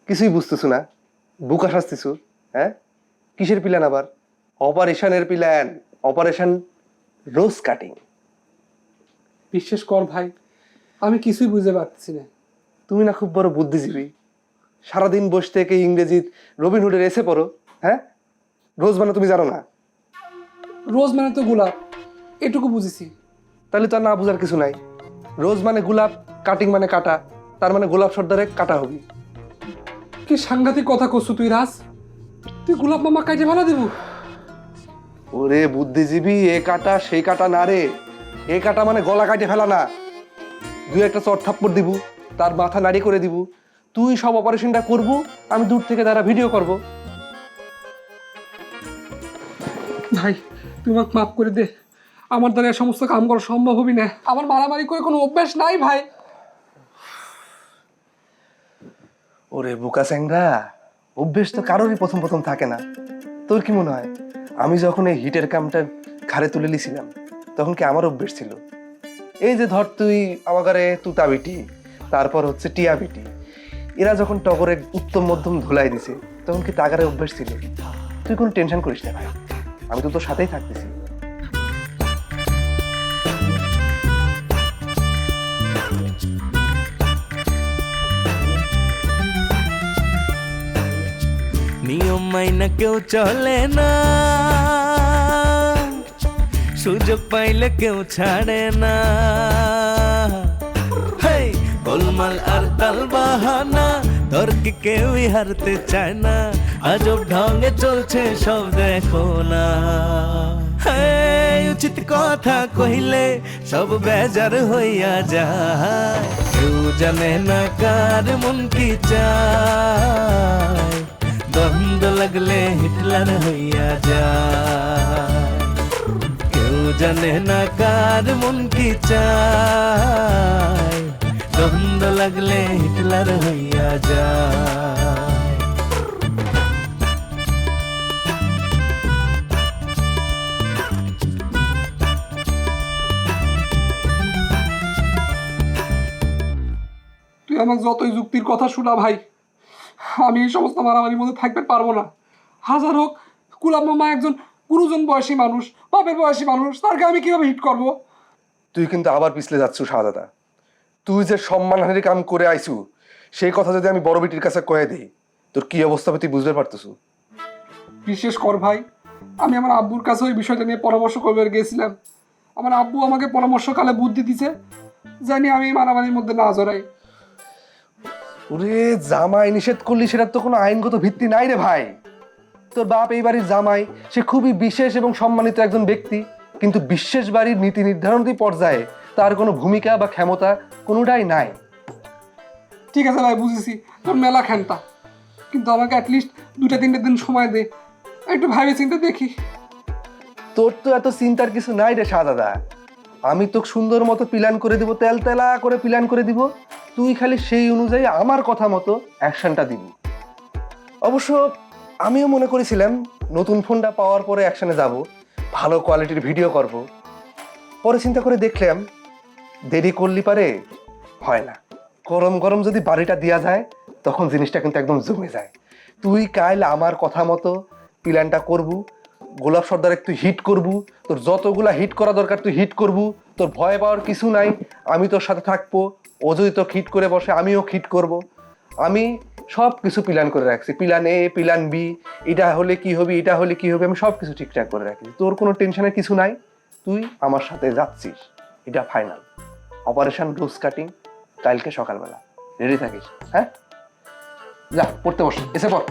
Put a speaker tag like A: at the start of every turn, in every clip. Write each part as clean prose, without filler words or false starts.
A: কিছুই বুঝতেছো না, বুকা সাজতেছো। হ্যাঁ, কিসের প্ল্যান আবার? অপারেশনের প্ল্যান, অপারেশন রোজ কাটিং।
B: বিশ্বাস কর ভাই, আমি কিছুই বুঝতে পারছি না।
A: তুমি না খুব বড় বুদ্ধিজীবী, সারাদিন বসে থেকে ইংরেজি রবিনহুডের এসে পড়ো। হ্যাঁ, রোজ মানে তুমি জানো না?
B: রোজ মানে তো গোলাপ, এটুকু বুঝেছি।
A: তাহলে তো আর না বোঝার কিছু নাই। রোজ মানে গোলাপ, কাটিং মানে কাটা, তার মানে গোলাপ সর্দারে কাটা হবি।
B: কি সাংঘাতিক কথা করছো তুই রাজ, তুই গোলাপ মামা কাটে ভালো দেবো?
A: ওরে বুদ্ধিজীবী, এ কাটা সেই কাটা না রে। এ কাটা মানে গলা কাটে ফেলা না। দুই একটা চট থাপ্পড় দিব, তার মাথা নাড়ি করে দিব। তুই সব অপারেশনটা করবো, আমি দূর থেকে তারা ভিডিও করব।
B: ভাই তুই আমাকে মাফ করে দে, আমার দ্বারা এ সমস্ত কাম করা সম্ভব হবি না। আমার মারামারি করে কোনো অভ্যাস নাই ভাই।
A: ওরে বোকা স্যাংরা, অভ্যেস তো কারোরই প্রথম প্রথম থাকে না। তোর কি মনে হয় আমি যখন এই হিটের কামটা ঘাড়ে তুলে নিয়েছিলাম তখন কি আমার অভ্যেস ছিল? এই যে ধর তুই আমাগারে তুতা বিটি, তারপর হচ্ছে টিয়া বিটি, এরা যখন টগরে উত্তম মধ্যম ধুলাই দিছে তখন কি তাগারে অভ্যেস ছিল? তুই কোনো টেনশন করিস না ভাই, আমি তো তোর সাথেই থাকতেছি।
C: নিয়ম মাইনা কেউ চলে না, সুযোগ পাইলে কেউ ছাড়ে না। হেই গোলমাল আর তাল বাহানা, তর্কে কেউই হারতে চায় না। আজব ঢঙ্গে চলছে সব দেখো না। হেই উচিত কথা কহিলে সব বেজার হইয়া যায়। কেউ জানে না কার মন কি চায়, দ্বন্দ্ব লাগলে হিটলার হইয়া যায়। কেউ জানে না কার মন কি চায়, দ্বন্দ্ব লাগলে হিটলার হইয়া যায়।
B: তুই আমাকে যতই যুক্তির কথা শোনা ভাই, আমি এই সমস্ত মারামারির মধ্যে থাকতে পারবো না। হাজার হোক, গোলাপ মামা একজন গুরুজন বয়সী মানুষ, বাপের বয়সী মানুষ, তারকে আমি কিভাবে হিট করব?
A: তুই কিন্তু আবার পিছলে যাচ্ছ শাহজাদা। তুই যে সম্মানহানির কাম করে আইছু সেই কথা যদি আমি বড় বিটির কাছে কয়ে দিই তোর কি অবস্থা হবে তুই বুঝতে পারতেছু?
B: বিশেষ কর ভাই, আমি আমার আব্বুর কাছে ওই বিষয়টা নিয়ে পরামর্শ করবে গিয়েছিলাম। আমার আব্বু আমাকে পরামর্শকালে বুদ্ধি দিছে, জানি আমি এই মারামারির মধ্যে না জড়াই।
A: ওরে জামাই নিষেধ করলি সেটার তো কোনো আইনগত ভিত্তি নাই রে ভাই। তোর বাপ এই বাড়ির জামাই, সে খুবই বিশেষ এবং সম্মানিত একজন ব্যক্তি, কিন্তু বিশেষ বাড়ির নীতি নির্ধারণী পর্যায়ে তার কোনো ভূমিকা বা ক্ষমতা কোনোটাই নাই।
B: ঠিক আছে ভাই, বুঝেছি তোর মেলা খেনতা, কিন্তু আমাকে অ্যাটলিস্ট 2-3 দিন সময় দে, একটু ভাবে চিন্তে দেখি।
A: তোর তো এত চিন্তার কিছু নাই রে শাহজাদা। আমি তোকে সুন্দর মতো প্ল্যান করে দিব, তেল তেলা করে প্ল্যান করে দিব। তুই খালি সেই অনুযায়ী আমার কথা মতো অ্যাকশনটা দিবি। অবশ্য আমিও মনে করেছিলাম নতুন ফোনটা পাওয়ার পরে অ্যাকশনে যাব, ভালো কোয়ালিটির ভিডিও করব। পরে চিন্তা করে দেখলাম দেরি করলি পারে হয় না। গরম গরম যদি বাড়িটা দেওয়া যায় তখন জিনিসটা কিন্তু একদম জমে যায়। তুই কাল আমার কথা মতো প্ল্যানটা করবু, গোলাপ সর্দার একটু হিট করবু, তোর যতগুলা হিট করা দরকার তুই হিট করবু। তোর ভয় পাওয়ার কিছু নাই, আমি তোর সাথে থাকবো। ও যদি তোকে হিট করে বসে আমিও হিট করব। আমি সব কিছু প্ল্যান করে রাখছি, প্ল্যান এ প্ল্যান বি, এটা হলে কি হবে এটা হলে কি হবে, আমি সব কিছু ঠিকঠাক করে রাখি। তোর কোনো টেনশনের কিছু নাই, তুই আমার সাথে যাচ্ছিস, এটা ফাইনাল। অপারেশন রোজ কাটিং কালকে সকালবেলা, রেডি থাকিস। হ্যাঁ, যা পড়তে বস, এসে পড়।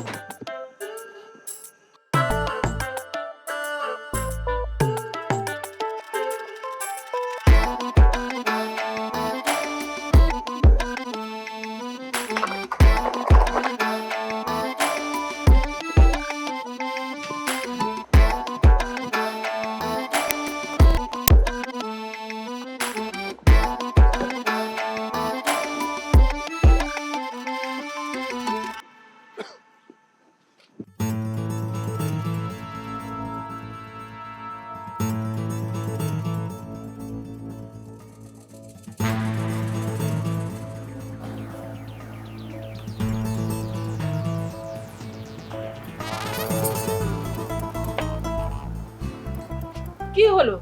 D: হলো?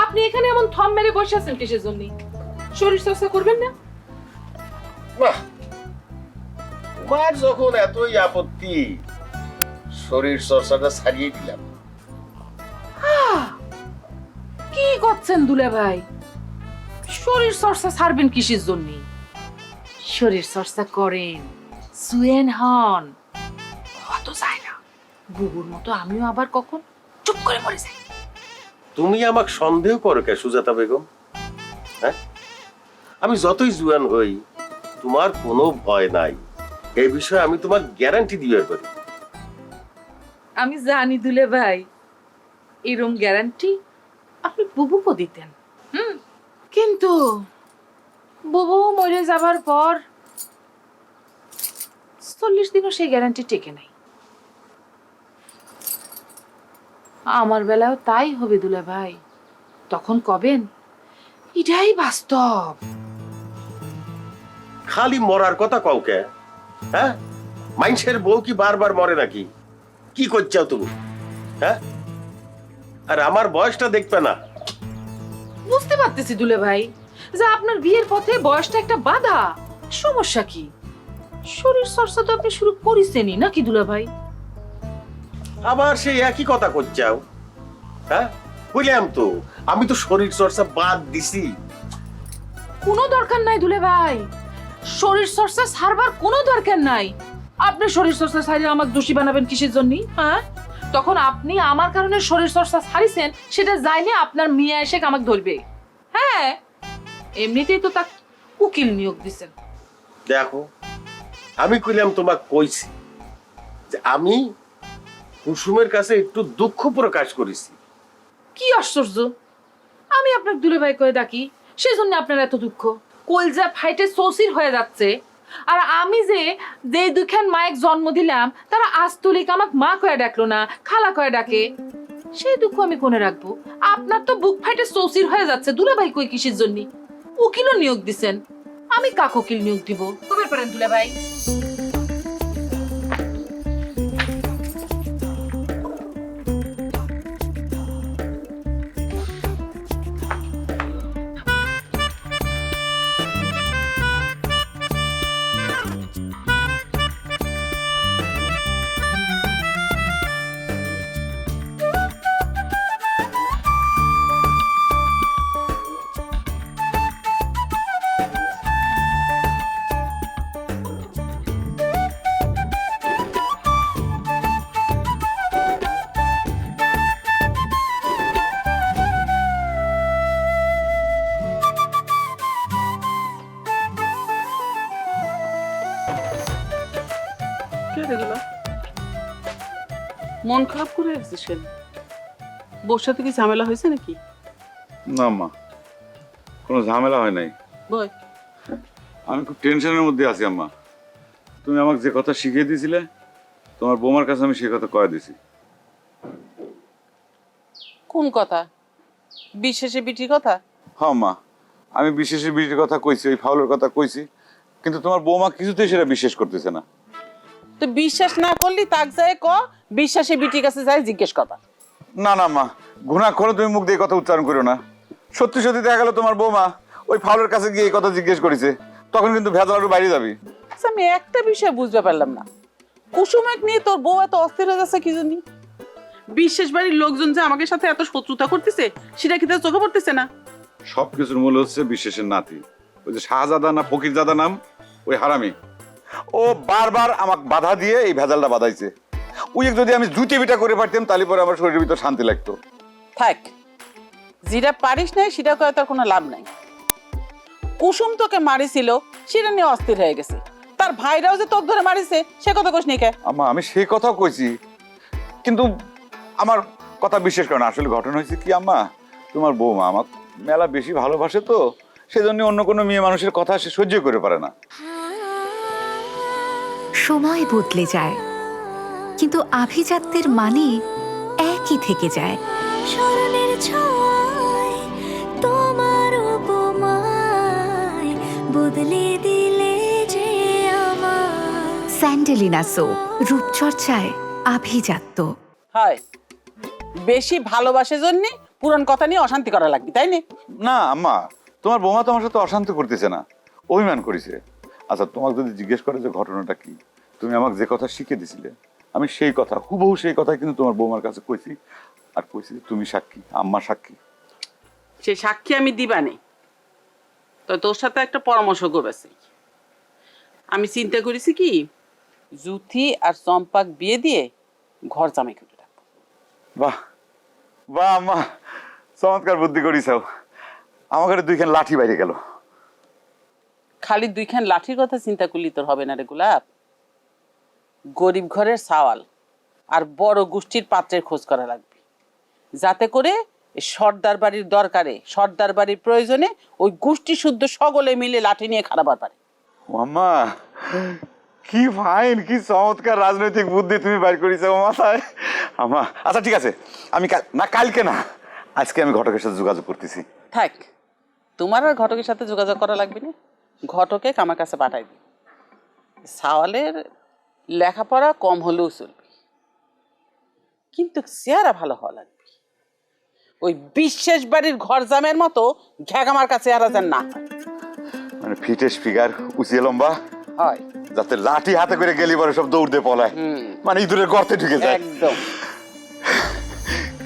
D: আপনি এখানে এমন থম মেরে বসে আছেন কিসের জন্য? শরীর চর্চা করবেন না?
E: বাহ, তোমার যখন এতই আপত্তি, শরীর চর্চাটা ছাড়িয়ে দিলাম।
D: কি করছেন দুলা ভাই? শরীর চর্চা ছাড়বেন কিসের জন্য? শরীর চর্চা করেন, সুয়েন হন, অত যায় না। বুবুর মতো আমিও আবার কখন চুপ করে মরে যাই।
E: তুমি আমাকে সন্দেহ করো কে সুজাতা বেগম? হ্যাঁ, আমি যতই জুয়ান হই, তোমার কোনো ভয় নাই, এই বিষয়ে আমি তোমার গ্যারান্টি দিয়ে পারি।
D: আমি জানি দুলে ভাই, এরম গ্যারান্টি আপনি বুবুকে দিতেন। কিন্তু বুবু মরে যাবার পর 40 দিনও সেই গ্যারান্টি টেকে নাই। আমার বেলাও তাই হবে দুলে ভাই। তখন কবেন এটাই বাস্তব।
E: খালি মরার কথা কাউকে, হ্যাঁ? মানুষের বউ কি বারবার মরে নাকি? কি করছাও তুমি? হ্যাঁ, আর আমার বয়সটা দেখবে না?
D: বুঝতে পারতেছি দুলে ভাই যে আপনার বিয়ের পথে বয়সটা একটা বাধা। সমস্যা কি? শরীর চর্চা তো আপনি শুরু করেছেনই নাকি দুলে ভাই?
E: আবার সেই একই কথা করছাও। হ্যাঁ, বুঝলাম তো, আমি তো শরীর চর্চা বাদ দিছি।
D: কোনো দরকার নাই দুলে ভাই, শরীর চর্চা ছাড়বার কোনো দরকার নাই। আপনি শরীর চর্চা ছাড়িয়ে আমাকে দোষী বানাবেন কিসের জন্য? হ্যাঁ, তখন আপনি আমার কারণে শরীর চর্চা ছাড়িছেন, সেটা যায়নি আপনার মিয়া এসে আমাকে ধরবে। হ্যাঁ, এমনিতেই তো তার উকিল নিয়োগ দিছেন।
E: দেখো, আমি কইলাম তোমাকে কইছি যে আমি কুসুমের কাছে একটু দুঃখ প্রকাশ করেছি।
D: কি আশ্চর্য! আমি আপনাকে দুলে ভাই কয়ে ডাকি, সেজন্য আপনার এত দুঃখ। কলজা ফাইটে সৌসির হয়ে যাচ্ছে। আর আমি যে দুখান মায়ের জন্ম দিলাম, তারা আজ তুলিক আমাকে মা কয়ে ডাকলো না, খালা কয়ে ডাকে। সেই দুঃখ আমি কোনে রাখবো? আপনার তো বুক ফাইটে সৌসির হয়ে যাচ্ছে। দুলে ভাই কই কিসের জন্য? উকিলও নিয়োগ দিছেন, আমি কাক উকিল নিয়োগ দিব? কবে পারেন দুলে ভাই?
F: মন খারাপ করে আসছিস কেন? বউর সাথে কি ঝামেলা হয়েছে নাকি?
G: না মা, কোনো ঝামেলা হয় নাই।
F: বল।
G: আমি খুব টেনশনের মধ্যে আছি আম্মা। তুমি আমাকে যে কথা শিখিয়ে দিয়েছিলে, তোমার বৌমার কাছে আমি সেই কথা কয়ে দিছি।
F: কোন কথা? বিশেষে বিটির কথা?
G: হ্যাঁ মা, আমি বিশেষে বিটির কথা কইছি, ওই ফাউলের কথা কইছি, কিন্তু তোমার বৌমা কিছুতেই সেটা বিশ্বাস করতেছে না।
F: তো বিশ্বাস না করলি তাক যায় ক, বিশ্বাসে বিটির কাছে যায় জিজ্ঞেস কথা।
G: না না মা, ঘুণা করে তুমি মুখ দিয়ে কথা উচ্চারণ করো না। সত্যি সত্যি দেখা গেল তোমার বৌমা ওই ফাউলের কাছে গিয়ে এই কথা জিজ্ঞেস করেছে, তখন কিন্তু ভেজাল আরো বাইরে যাবি।
F: আচ্ছা, আমি একটা বিষয় বুঝতে পারলাম না, কুসুমেক নিয়ে তোর বউ এত অস্থির হয়ে যাচ্ছে কি জন্য? বিশেষ বাড়ির লোকজন যে আমাকে সাথে এত শত্রুতা করতেছে, সেটা কি তার চোখে পড়তেছে না?
G: সবকিছুর মূল হচ্ছে বিশেষের নাতি, ওই যে শাহজাদা না ফকিরজাদা নাম, ওই হারামি। ও বারবার আমাকে বাধা দিয়ে এই ভেজালটা বাধাইছে। ওই যদি আমি জুতি বিটা করে পারতাম, তাহলে পরে আমার শরীরের ভিতর শান্তি লাগতো।
F: থাক, যেটা পারিস নাই সেটা কয়ে তার কোনো লাভ নাই। কুসুম তোকে মারিছিল, সেটা নিয়ে অস্থির হয়ে গেছে। তার ভাইরাও যে তোর ধরে মারিছে, সে কথা কোস নি কে?
G: আম্মা, আমি সেই কথাও কইছি, কিন্তু আমার কথা বিশ্বাস করে না। আসলে ঘটনা হয়েছে কি আম্মা, তোমার বৌমা আমার মেলা বেশি ভালোবাসে, তো সেজন্য অন্য কোনো মেয়ে মানুষের কথা সে সহ্য করে পারে না।
H: সময় বদলে যায়, কিন্তু আভিজাত্যের মানে একই থেকে যায়।
I: স্মরণের ছোঁয়ায় তোমার উপমায় বদলে দিলে যে আমার।
H: স্যান্ডেলিনা সো, রূপচর্চায় আভিজাত্য।
F: হয় বেশি ভালোবাসে জন্য পুরান কথা নিয়ে অশান্তি করা লাগবে, তাই না?
G: না আম্মা, তোমার বৌমা তো আমার সাথে অশান্তি করতেছে না, অভিমান করেছে। আচ্ছা, তোমাকে যদি জিজ্ঞেস করে যে ঘটনাটা কি, তুমি আমাকে যে কথা শিখে দিছিলে, আমি সেই কথা হুবহু সেই কথা কিন্তু তোমার বৌমার কাছে কইছি। আর কইছি তুমি সাক্ষী, আম্মা সাক্ষী।
F: সে সাক্ষী আমি দিবানে, তো তোর সাথে একটা পরামর্শ করবেছি। আমি চিন্তা করেছি কি, জুথি আর চম্পাক বিয়ে দিয়ে ঘর জামাই করে রাখবো।
G: বাহ বাহ আম্মা, চমৎকার বুদ্ধি করিসাও। আমার ঘরে দুইখান লাঠি বাইরে গেল।
F: খালি দুইখান লাঠির কথা চিন্তা করলি তোর হবে না রে গোলাপ। গরিব ঘরের সাওয়াল আর বড় গোষ্ঠীর পাত্রের খোঁজ করা লাগবে, যাতে করে সর্দার বাড়ির দরকারে, সর্দার বাড়ির প্রয়োজনে ওই গোষ্ঠী শুদ্ধ সকলে মিলে লাঠি নিয়ে খারাপবার পারে।
G: ও আম্মা, কি ফাইন, কি চমৎকার রাজনৈতিক বুদ্ধি তুমি বাইর করিছো মাথায় আম্মা। আচ্ছা ঠিক আছে, আমি কালকে না, আজকে আমি ঘটকের সাথে যোগাযোগ করতেছি।
F: থাক, তোমার আর ঘটকের সাথে যোগাযোগ করা লাগবে না, ঘটকে আমার কাছে পাঠাই দিই। সাওয়ালের লেখাপড়া কম হলেও চলবে, কিন্তু চেহারা ভালো হওয়া লাগবে। ওই বিশেষ বাড়ির ঘর জামের মতো ঘ্যাগামার কাছে চেহারা যেন না হয়।
G: মানে ফিটেস ফিগার, উঁচিয়ে লম্বা
F: হয়,
G: যাতে লাঠি হাতে করে গেলি পরে সব দৌড় দিয়ে পলায়, মানে ইঁদুরের গর্তে ঢুকে যায়
F: একদম।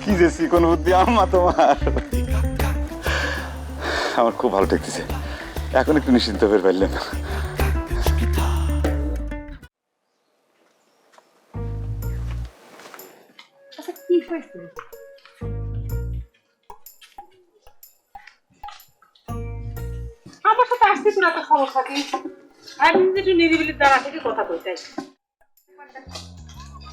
G: কি যে কোন বুদ্ধি আম্মা তোমার, আমার খুব ভালো ঠেকতেছে। এখন একটু নিশ্চিন্ত হয়ে পারলাম।
F: আমার সাথে আসতেছ না, একটা সমস্যা কি? আমি একটু নিরিবিলির দ্বারা থেকে কথা কইতে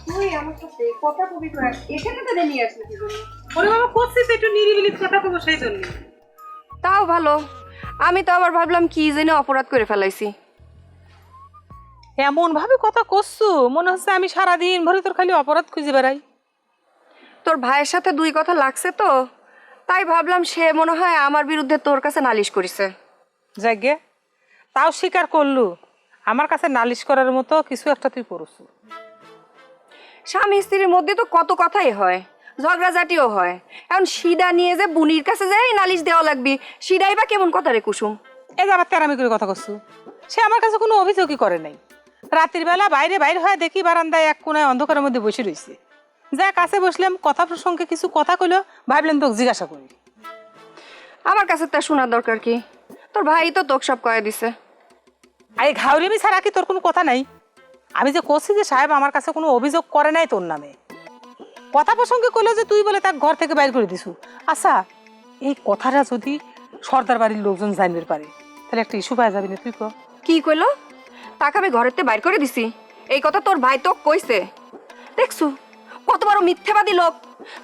J: তুই আমার সাথে কথা কবি তো এখানে তো নিয়ে আসলি কি জন্য?
F: ওরে বাবা, করছিস একটু নিরিবিলির কথা কব সেই জন্য।
J: তাও ভালো, আমি তো আবার ভাবলাম কি জেনে অপরাধ করে ফেলাইছি।
K: এমন ভাবে কথা করছো মনে হচ্ছে আমি সারাদিন ভরে তোর খালি অপরাধ খুঁজে বেড়াই।
J: তোর ভাইয়ের সাথে দুই কথা লাগছে তো, তাই ভাবলাম সে মনে হয় আমার বিরুদ্ধে তোর কাছে নালিশ করেছে।
K: যাগে, তাও স্বীকার করলু আমার কাছে নালিশ করার মতো কিছু একটা তুই করছু।
J: স্বামী স্ত্রীর মধ্যে তো কত কথাই হয়, ঝগড়াঝাটিও হয়। এখন সিডা নিয়ে যে বুনির কাছে যাই নালিশ দেওয়া লাগবি, সিডাই বা কেমন কথা রে কুসুম?
K: এই যে আবার তেরামি করে কথা করছু। সে আমার কাছে কোনো অভিযোগই করে নাই। রাতের বেলা বাইরে হয়ে দেখি বারান্দায় এক কোনায় অন্ধকারের মধ্যে বসে রয়েছে। যা কাছে বসলাম, কথা প্রসঙ্গে কিছু কথা কইলো, ভাবলেন তোকে জিজ্ঞাসা করি।
J: আমার কাছে তা শোনার দরকার কি? তোর ভাই তো তোকে সব কয়ে দিছে।
K: আর এই ঘাউরিমি ছাড়া কি তোর কোনো কথা নাই? আমি যে করছি যে সাহেব আমার কাছে কোনো অভিযোগ করে নাই তোর নামে, কথা প্রসঙ্গে কইলো যে তুই বলে তাকে ঘর থেকে বাইর করে দিছু। আচ্ছা, এই কথাটা যদি সর্দার বাড়ির লোকজন জানতে পারে তাহলে একটা ইস্যু পাওয়া যাবে না? তুই কো
J: কি কইলো? তাকে আমি ঘরেতে বাইর করে দিছি, এই কথা তোর ভাই তো কইছে। দেখছু কত বড় মিথ্যাবাদী লোক।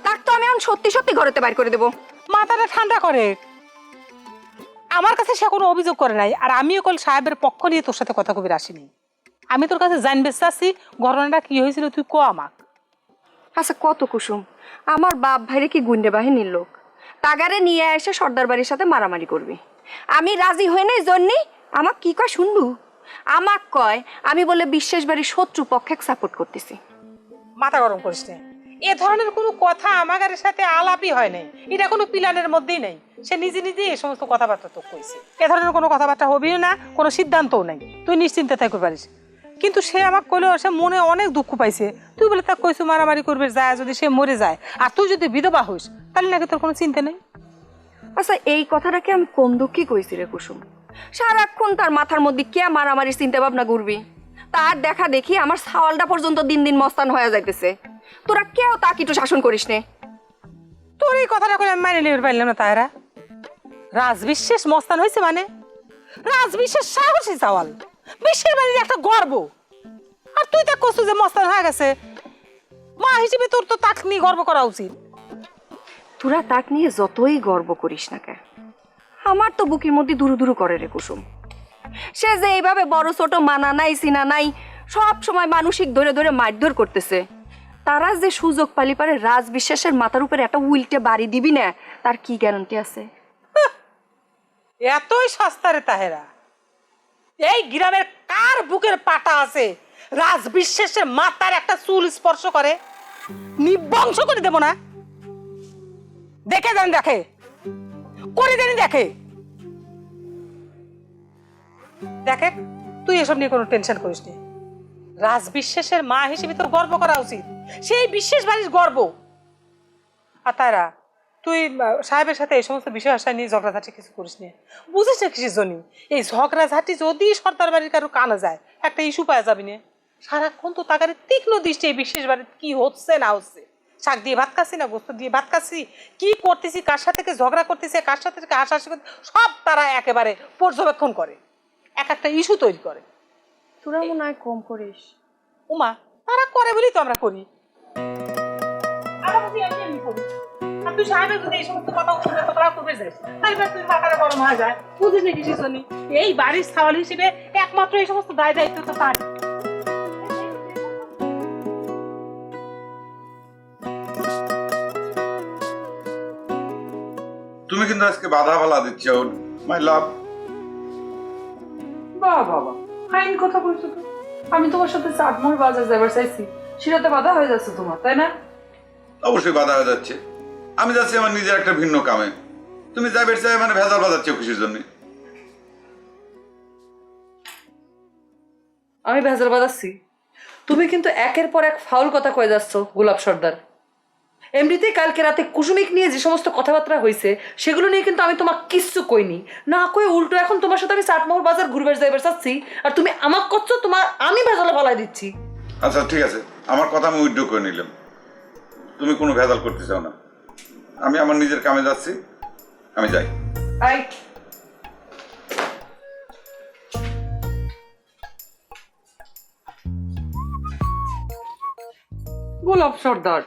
J: তাক তো আমি এখন সত্যি সত্যি ঘরেতে বাইর করে দেব।
K: মাথাটা ঠান্ডা করে। আমার কাছে সে কোনো অভিযোগ করে নাই, আর আমিও কল সাহেবের পক্ষ নিয়ে তোর সাথে কথা কবির আসিনি। আমি তোর কাছে জানবে চাচ্ছি ঘটনাটা কি হয়েছিল, তুই কো আমাক।
J: আচ্ছা কত কুসুম, আমার বাপ ভাইরে কি গুন্ডে বাহিনীর লোক, তাগারে নিয়ে এসে সর্দার বাড়ির সাথে মারামারি করবি। আমি রাজি হই নাই জন্যই আমাক কি কয় শুনবু? আমাক কয় আমি বলে বিশ্বাস বাড়ির শত্রু পক্ষে সাপোর্ট করতেছি।
K: মাথা গরম করিস না, এ ধরনের কোনো কথা আমার সাথে আলাপই হয় নাই, এটা কোনো প্ল্যানের মধ্যেই নাই। সে নিজে নিজে এই সমস্ত কথাবার্তা তো কইছে। এ ধরনের কোনো কথাবার্তা হবেও না, কোনো সিদ্ধান্তও নাই, তুই নিশ্চিন্তে থাকতে পারিস। কিন্তু সে আমাকে কইলো সে মনে অনেক দুঃখ পাইছে। তুই বলে তাকে কইছু মারামারি করবে, যায় যদি সে মরে যায় আর তুই যদি বিধবা হইস তাহলে নাকি তোর কোনো চিন্তা নেই?
J: আচ্ছা এই কথাটাকে আমি কম দুঃখী কইছি রে কুসুম? সারাক্ষণ তার মাথার মধ্যে কে মারামারির চিন্তা ভাবনা ঘুরবি। তার দেখা দেখি আমার ছাওয়ালটা পর্যন্ত দিন দিন মস্তান হয়ে যাইতেছে। তোরা কেউ তাকে একটু শাসন করিস নে।
K: তোর এই কথাটা করে আমি মাইনে নিতে পারলাম না। তাহারা রাজবিশ্বাস মস্তান হয়েছে মানে? রাজবিশ্বাস সাহসী চাওয়াল, বিশ্বের বাড়ির একটা গর্ব, আর তুই তা করছিস যে মস্তান হয়ে গেছে। মা হিসেবে তোর তো তাক নিয়ে গর্ব করা উচিত।
J: তোরা তাক নিয়ে যতই গর্ব করিস না কেন, আমার তো বুকের মধ্যে দুরু দুরু করে রে কুসুম। সে যে এইভাবে বড় ছোট মানা নাই চিনা নাই সব সময় মানসিক ধরে ধরে মারধর করতেছে, তারা যে সুযোগ পালি পারে রাজবিশ্বাসের মাথার উপরে একটা উল্টে বাড়ি দিবি না, তার কি গ্যারান্টি আছে?
K: এতই সস্তারে তাহেরা, এই গ্রামের কার বুকের পাটা আছে রাজবিশ্বাসের মাথার একটা চুল স্পর্শ করে? নিবংশ করে দেব না। দেখে জানি দেখে, করে জানি দেখে। দেখে তুই এসব নিয়ে কোনো টেনশন করিস নি। রাজ বিশ্বাসের মা হিসেবে তোর গর্ব করা উচিত, সেই বিশ্বাস বাড়ির গর্ব। আর তারা তুই সাহেবের সাথে এই সমস্ত বিষয় আশা নিয়ে ঝগড়াঝাটি কিছু করিস নি, বুঝিস না কিসের জন্য। এই ঝগড়াঝাটি যদি সর্দার বাড়ির কারো কানা যায়, একটা ইস্যু পাওয়া যাবি না। সারাক্ষণ তো তাকারে তীক্ষ্ণ দৃষ্টি এই বিশেষ বাড়িতে কি হচ্ছে না হচ্ছে, শাক দিয়ে ভাত খাচ্ছি না গোস্ত দিয়ে ভাত খাচ্ছি, কি করতেছি, কার সাথে ঝগড়া করতেছে, কার সাথে হাসাহাসি করতে, সব তারা একেবারে পর্যবেক্ষণ করে, এক একটা ইস্যু তৈরি করে।
J: তোরা মনে হয় কম করিস।
K: উমা, তারা করে বলেই তো আমরা করি। আমরা বুঝি আমি এমনি করি। আর তুই সাহেবের যদি এই সমস্ত কথা শুনে তো তারা করবে যাস, তাইলে তুই মাথাটা গরম হয়ে যায়, বুঝিস না কিছু শুনি। এই বাড়ির সাওয়াল হিসেবে একমাত্র এই সমস্ত দায় দায়িত্ব তো তার।
G: তুমি কিন্তু আজকে বাধা ফালা দিচ্ছ মাই লাভ।
D: বাবা বাবা, আইন কথা বলছো তো। আমি তোমার সাথে চাটমোহর বাজার যাবার চাইছি, সেটাতে বাধা হয়ে যাচ্ছে তোমার, তাই না?
G: অবশ্যই বাধা হয়ে যাচ্ছে। আমি যাচ্ছি আমার নিজের একটা ভিন্ন কামে, তুমি যাবে চাই মানে ভেজাল বাজাচ্ছ খুশির জন্য।
D: আমি ভেজাল বাজাচ্ছি? তুমি কিন্তু একের পর এক ফাউল কথা কয়ে যাচ্ছ গোলাপ সর্দার। এমনিতেই কালকে রাতে কুসুমিক নিয়ে যে সমস্ত কথাবার্তা হয়েছে সেগুলো নিয়ে কিন্তু আমি তোমাকে কিচ্ছু কইনি, না কই উল্টো এখন তোমার সাথে আমি চাটমোহর বাজার ঘুরবার যাইবার চাচ্ছি, আর তুমি আমাকে করছো তোমার আমি ভেজালে ফলাই দিচ্ছি।
G: আচ্ছা ঠিক আছে, আমার কথা আমি উইথড্র করে নিলাম। তুমি কোনো ভেজাল করতে চাও না, আমি আমার নিজের কামে যাচ্ছি, আমি যাই।
D: আই গোলাপ সর্দার,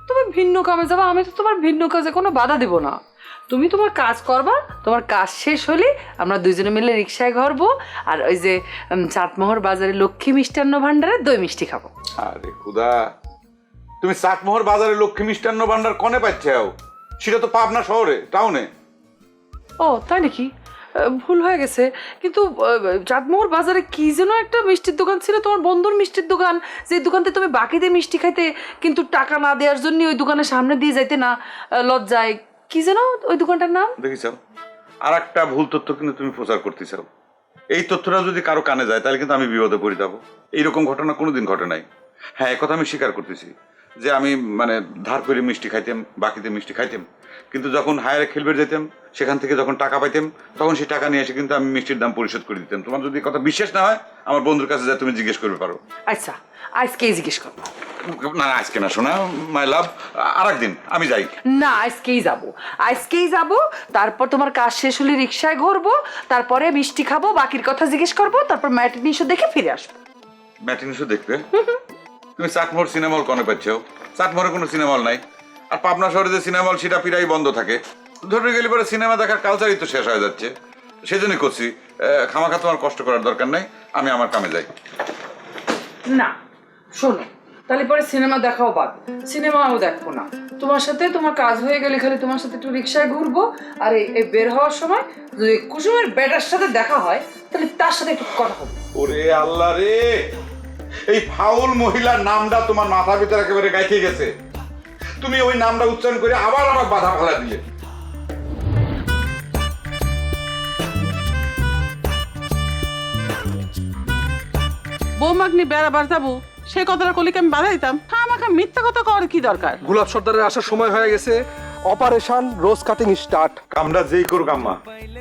D: তুমি ভিন্ন কামে যাবা, আমি তো তোমার ভিন্ন কাজে কোনো বাধা দেব না। তুমি তোমার কাজ করবা, তোমার কাজ শেষ হলে আমরা দুজনে মিলে রিক্সায় ঘুরবো, আর ওই যে চাটমোহর বাজারে লক্ষ্মী মিষ্টান্ন ভান্ডারে দই মিষ্টি খাবো।
G: আরে খুদা, তুমি চাটমোহর বাজারে লক্ষ্মী মিষ্টান্ন ভান্ডার কনে পাচ্ছাও? সেটা তো পাবনা শহরে, টাউনে।
D: ও তাই নাকি? ভুল হয়ে গেছে। কিন্তু চাটমোহর বাজারে কি যেন একটা মিষ্টির দোকান ছিল, তোমার বন্ধুর মিষ্টির দোকান, যে দোকানতে তুমি বাকিতে মিষ্টি খাইতে কিন্তু টাকা না দেওয়ার জন্য ওই দোকানের সামনে দিয়ে যাইতে না লজ্জায়। কি যেন ওই দোকানটার নাম?
G: দেখিস আর একটা ভুল তথ্য কিন্তু তুমি প্রচার করতে চাও। এই তথ্যটা যদি কারো কানে যায় তাহলে কিন্তু আমি বিপদে পড়ে যাবো। এইরকম ঘটনা কোনোদিন ঘটে নাই। হ্যাঁ, এক কথা আমি স্বীকার করতেছি যে আমি মানে ধার করে মিষ্টি খাইতাম, বাকিতে মিষ্টি খাইতাম, কিন্তু যখন হায়ারে খেলবে যেতাম সেখান থেকে যখন টাকা পাইতাম তখন সেই টাকা নিয়ে এসে কিন্তু আমি মিষ্টির দাম পরিশোধ করে দিতাম। তোমার যদি কথা বিশ্বাস না হয় আমার বন্ধুর কাছে যা তুমি জিজ্ঞেস করবে পারো।
D: আচ্ছা, আজকেই জিজ্ঞেস করবো।
G: না আজকে না শোনা মাই লাভ, আর একদিন আমি যাই।
D: না, আজকেই যাবো, আজকেই যাবো। তারপর তোমার কাজ শেষ হলে রিক্সায় ঘুরবো, তারপরে মিষ্টি খাবো, বাকির কথা জিজ্ঞেস করবো, তারপর ম্যাটিনি শো দেখে ফিরে আসবো।
G: ম্যাটিনি শো দেখবে? তুমি চাটমোহর সিনেমা হল কনে পাচ্ছ? চাটমোহরে কোনো সিনেমা হল নাই। আর পাবনা শহরে যে সিনেমা হল সেটা প্রায় বন্ধ থাকে। ধরে গেলে পরে সিনেমা দেখার কালচারই তো শেষ হয়ে যাচ্ছে। সেজন্যই করছি, খামাখা তোমার কষ্ট করার দরকার নাই, আমি আমার কামে যাই।
D: না শোনো, তাহলে পরে সিনেমা দেখাও বাদ, সিনেমাও দেখবো না। তোমার সাথে তোমার কাজ হয়ে গেলে খালি তোমার সাথে একটু রিক্সায় ঘুরবো, আর এই বের হওয়ার সময় যদি কুসুমের বেটার সাথে দেখা হয় তাহলে তার সাথে একটু কথা হবে।
G: ওরে আল্লাহ রে, এই ফাউল মহিলার নামটা তোমার মাথার ভিতরে একেবারে গাইতে গেছে। তুমি ওই নামটা উচ্চারণ করে আবার আমার বাধা ফেলা দিলে।
F: বৌমাগ্নি বেড়াবার যাবো সেই কথাটা কলিকে আমি বাধা দিতাম? আমাকে মিথ্যা কথা করার কি দরকার?
B: গোলাপ সর্দারের আসার সময় হয়ে গেছে, অপারেশন রোজ কাটিং স্টার্ট।
G: কামটা যেই করুক আম্মা,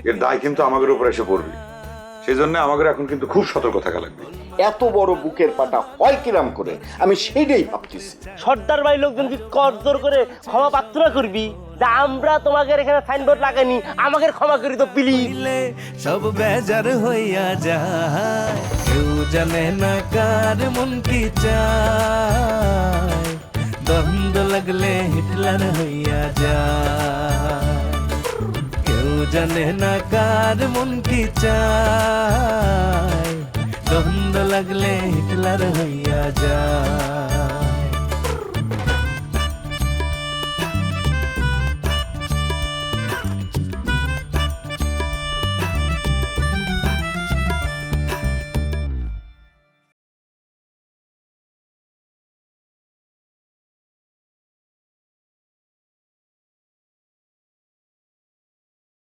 G: এর দায় কিন্তু আমাদের উপর এসে পড়বে। সেই জন্য আমাদের এখন কিন্তু খুব সতর্ক থাকা লাগবে।
E: এত বড় বুকের পাটা হয় কিরাম করে, আমি সেইটাই ভাবতেছি।
L: সর্দার বাড়ির লোকজন কি করজোর করে ক্ষমা প্রার্থনা করবি যে আমরা তোমাদের এখানে সাইনবোর্ড লাগাইনি, আমাকে ক্ষমা করি তো প্লিজ।
C: সব বেজার হইয়া যায়, কেউ জানে না কার মন কি চায়, দ্বন্দ্ব লাগলে হিটলার হইয়া যায়, কেউ জানে না কার মন কি চায়, দ্বন্দ্ব লাগলে হিটলার হইয়া যায়।